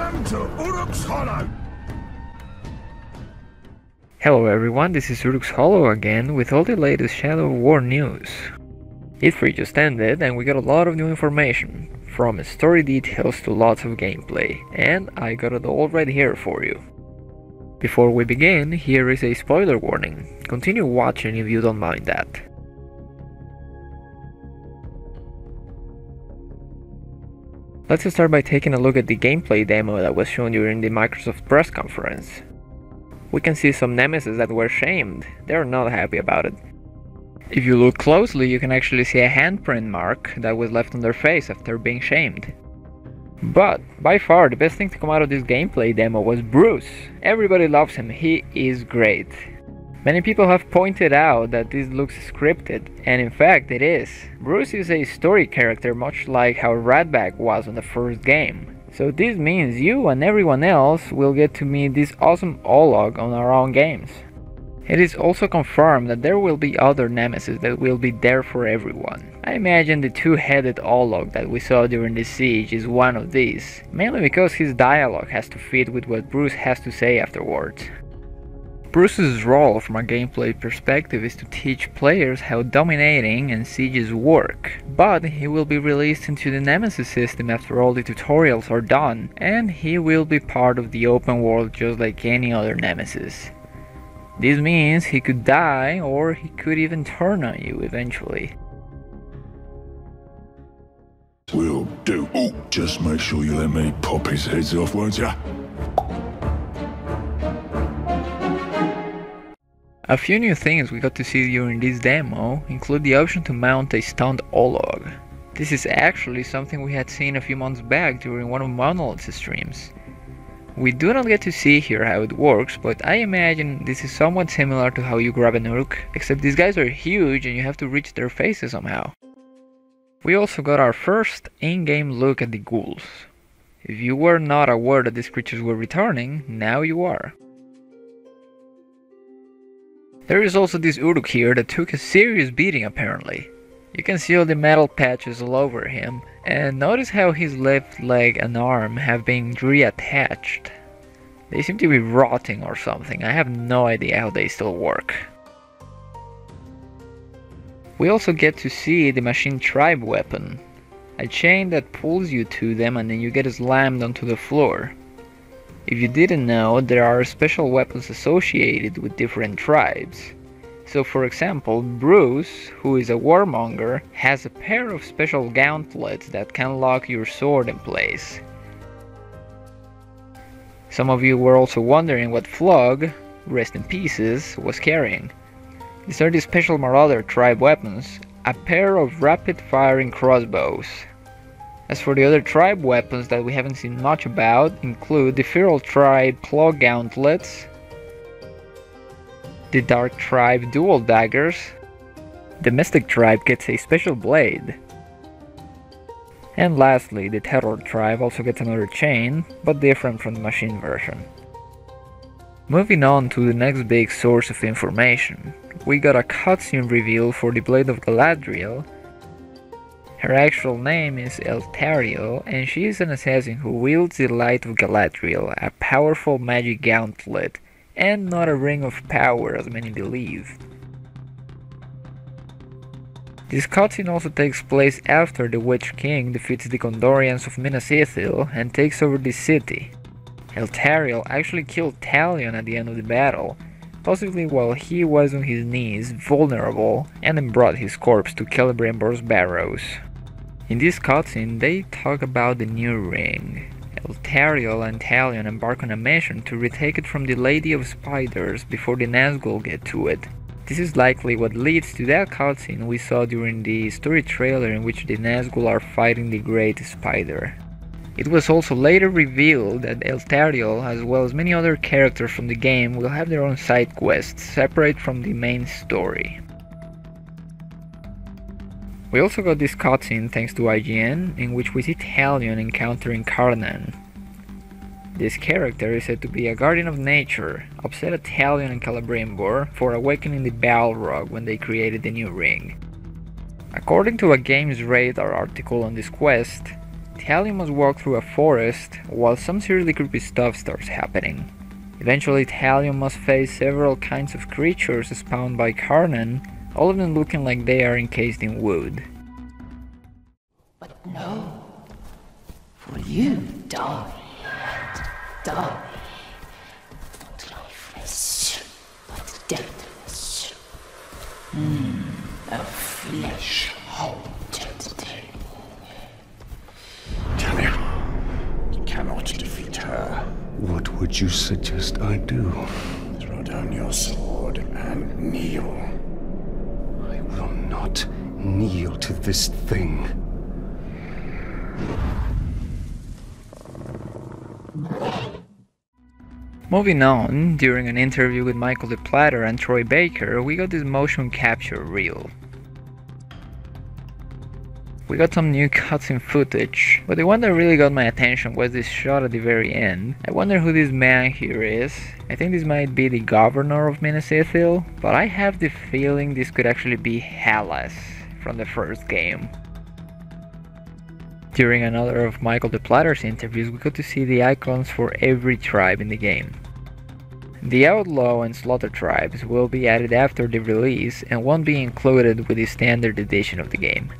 Welcome to Uruk's Hollow! Hello everyone, this is Uruk's Hollow again with all the latest Shadow of War news. E3 just ended and we got a lot of new information, from story details to lots of gameplay, and I got it all right here for you. Before we begin, here is a spoiler warning. Continue watching if you don't mind that. Let's start by taking a look at the gameplay demo that was shown during the Microsoft press conference. We can see some nemesis that were shamed. They're not happy about it. If you look closely, you can actually see a handprint mark that was left on their face after being shamed. But, by far, the best thing to come out of this gameplay demo was Bruce. Everybody loves him, he is great. Many people have pointed out that this looks scripted, and in fact it is. Bruce is a story character much like how Ratback was on the first game. So this means you and everyone else will get to meet this awesome Olog on our own games. It is also confirmed that there will be other nemesis that will be there for everyone. I imagine the two-headed Olog that we saw during the siege is one of these, mainly because his dialogue has to fit with what Bruce has to say afterwards. Bruce's role from a gameplay perspective is to teach players how dominating and sieges work, but he will be released into the Nemesis system after all the tutorials are done, and he will be part of the open world just like any other Nemesis. This means he could die, or he could even turn on you eventually. Will do. Oh, just make sure you let me pop his heads off, won't ya? A few new things we got to see during this demo include the option to mount a stunned Olog. This is actually something we had seen a few months back during one of Monolith's streams. We do not get to see here how it works, but I imagine this is somewhat similar to how you grab an Uruk, except these guys are huge and you have to reach their faces somehow. We also got our first in-game look at the ghouls. If you were not aware that these creatures were returning, now you are. There is also this Uruk here that took a serious beating apparently. You can see all the metal patches all over him, and notice how his left leg and arm have been reattached. They seem to be rotting or something, I have no idea how they still work. We also get to see the Machine Tribe weapon, a chain that pulls you to them and then you get slammed onto the floor. If you didn't know, there are special weapons associated with different tribes. So for example, Bruce, who is a warmonger, has a pair of special gauntlets that can lock your sword in place. Some of you were also wondering what Flog, rest in pieces, was carrying. These are the special Marauder tribe weapons, a pair of rapid-firing crossbows. As for the other tribe weapons that we haven't seen much about, include the Feral Tribe claw gauntlets, the Dark Tribe dual daggers, the Mystic Tribe gets a special blade, and lastly, the Terror Tribe also gets another chain, but different from the machine version. Moving on to the next big source of information, we got a cutscene reveal for the Blade of Galadriel. Her actual name is Eltariel, and she is an assassin who wields the Light of Galadriel, a powerful magic gauntlet, and not a ring of power as many believe. This cutscene also takes place after the Witch King defeats the Gondorians of Minas Ithil and takes over the city. Eltariel actually killed Talion at the end of the battle, possibly while he was on his knees, vulnerable, and then brought his corpse to Celebrimbor's barrows. In this cutscene, they talk about the new ring. Eltariel and Talion embark on a mission to retake it from the Lady of Spiders before the Nazgul get to it. This is likely what leads to that cutscene we saw during the story trailer in which the Nazgul are fighting the Great Spider. It was also later revealed that Eltariel, as well as many other characters from the game, will have their own side quests, separate from the main story. We also got this cutscene thanks to IGN, in which we see Talion encountering Karnan. This character is said to be a guardian of nature, upset at Talion and Celebrimbor for awakening the Balrog when they created the new ring. According to a Games Radar article on this quest, Talia must walk through a forest while some seriously creepy stuff starts happening. Eventually, Talia must face several kinds of creatures spawned by Karnan, all of them looking like they are encased in wood. But no, for you die, not lifeless, but deathless. A flesh haunted thing. Talia, we cannot defeat her. What would you suggest I do? Throw down your sword and kneel. I will not kneel to this thing. Moving on, during an interview with Michael the Platter and Troy Baker, we got this motion capture reel. We got some new cutscene footage, but the one that really got my attention was this shot at the very end. I wonder who this man here is. I think this might be the governor of Minas Ithil, but I have the feeling this could actually be Hellas from the first game. During another of Michael the Platter's interviews, we got to see the icons for every tribe in the game. The Outlaw and Slaughter tribes will be added after the release and won't be included with the standard edition of the game.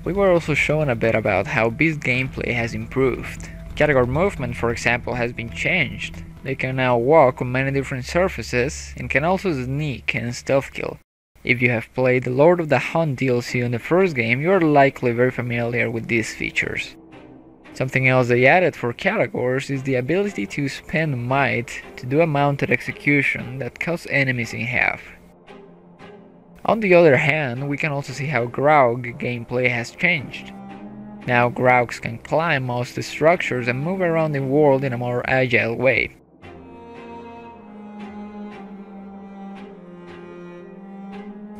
We were also shown a bit about how Beast gameplay has improved. Category movement, for example, has been changed. They can now walk on many different surfaces and can also sneak and stealth kill. If you have played the Lord of the Hunt DLC on the first game, you are likely very familiar with these features. Something else they added for categories is the ability to spend might to do a mounted execution that cuts enemies in half. On the other hand, we can also see how Graug gameplay has changed. Now Graugs can climb most structures and move around the world in a more agile way.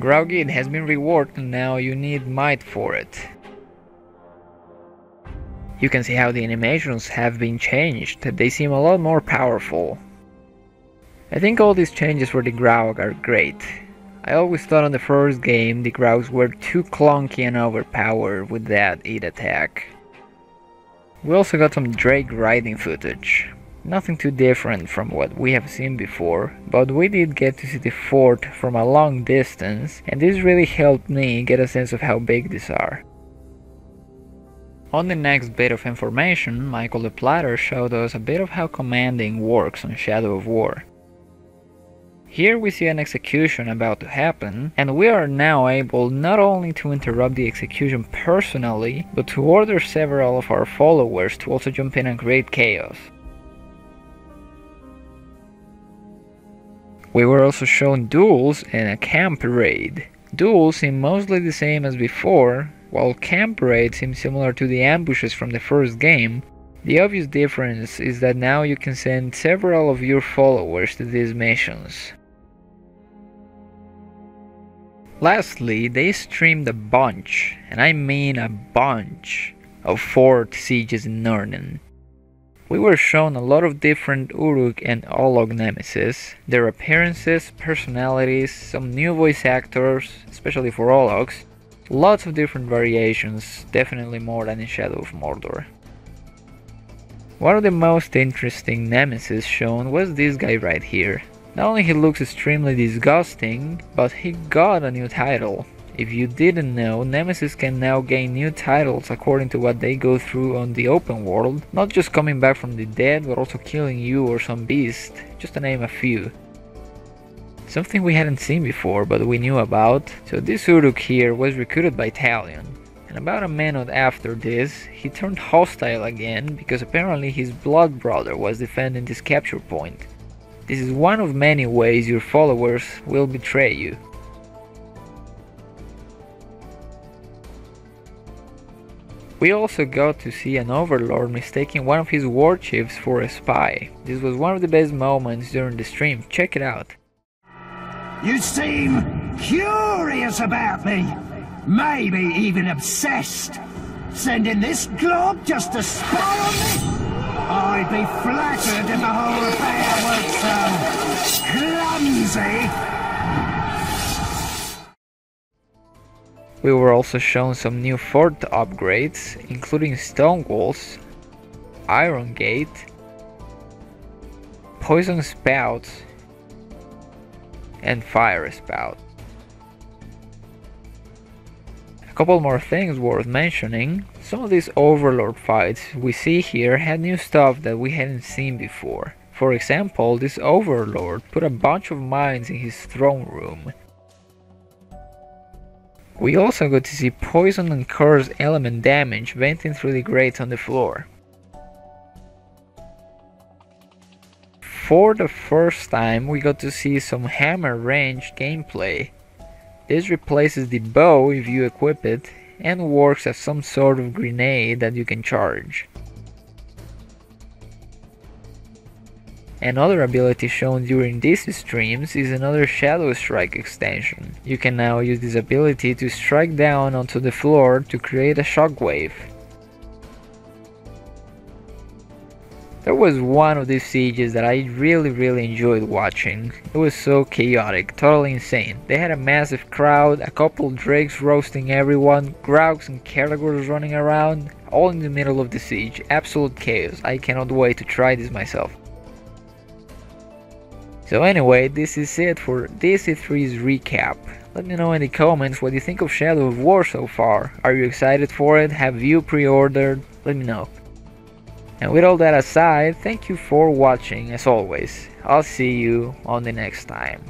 Graugid has been reworked and now you need might for it. You can see how the animations have been changed, they seem a lot more powerful. I think all these changes for the Graug are great. I always thought on the first game the Graugs were too clunky and overpowered with that eat attack. We also got some Drake riding footage. Nothing too different from what we have seen before, but we did get to see the fort from a long distance, and this really helped me get a sense of how big these are. On the next bit of information, Michael the Platter showed us a bit of how commanding works on Shadow of War. Here we see an execution about to happen, and we are now able not only to interrupt the execution personally, but to order several of our followers to also jump in and create chaos. We were also shown duels and a camp raid. Duels seem mostly the same as before, while camp raids seem similar to the ambushes from the first game. The obvious difference is that now you can send several of your followers to these missions. Lastly, they streamed a bunch, and I mean a bunch, of fort sieges in Nurnen. We were shown a lot of different Uruk and Olog nemesis, their appearances, personalities, some new voice actors, especially for Ologs, lots of different variations, definitely more than in Shadow of Mordor. One of the most interesting nemesis shown was this guy right here. Not only he looks extremely disgusting, but he got a new title. If you didn't know, Nemesis can now gain new titles according to what they go through on the open world, not just coming back from the dead, but also killing you or some beast, just to name a few. Something we hadn't seen before, but we knew about. So this Uruk here was recruited by Talion, and about a minute after this, he turned hostile again because apparently his blood brother was defending this capture point. This is one of many ways your followers will betray you. We also got to see an overlord mistaking one of his war chiefs for a spy. This was one of the best moments during the stream, check it out. You seem curious about me, maybe even obsessed. Sending this glob just to spy on me? I'd be flattered if the whole affair was so clumsy. We were also shown some new fort upgrades, including stone walls, iron gate, poison spouts, and fire spout. A couple more things worth mentioning. Some of these overlord fights we see here had new stuff that we hadn't seen before. For example, this overlord put a bunch of mines in his throne room. We also got to see poison and curse element damage venting through the grates on the floor. For the first time, we got to see some hammer range gameplay. This replaces the bow if you equip it, and works as some sort of grenade that you can charge. Another ability shown during these streams is another Shadow Strike extension. You can now use this ability to strike down onto the floor to create a shockwave. There was one of these sieges that I really enjoyed watching. It was so chaotic, totally insane. They had a massive crowd, a couple drakes roasting everyone, Graugs and Caragors running around, all in the middle of the siege. Absolute chaos. I cannot wait to try this myself. So anyway, this is it for DC3's recap. Let me know in the comments what you think of Shadow of War so far. Are you excited for it? Have you pre-ordered? Let me know. And with all that aside, thank you for watching as always. I'll see you on the next time.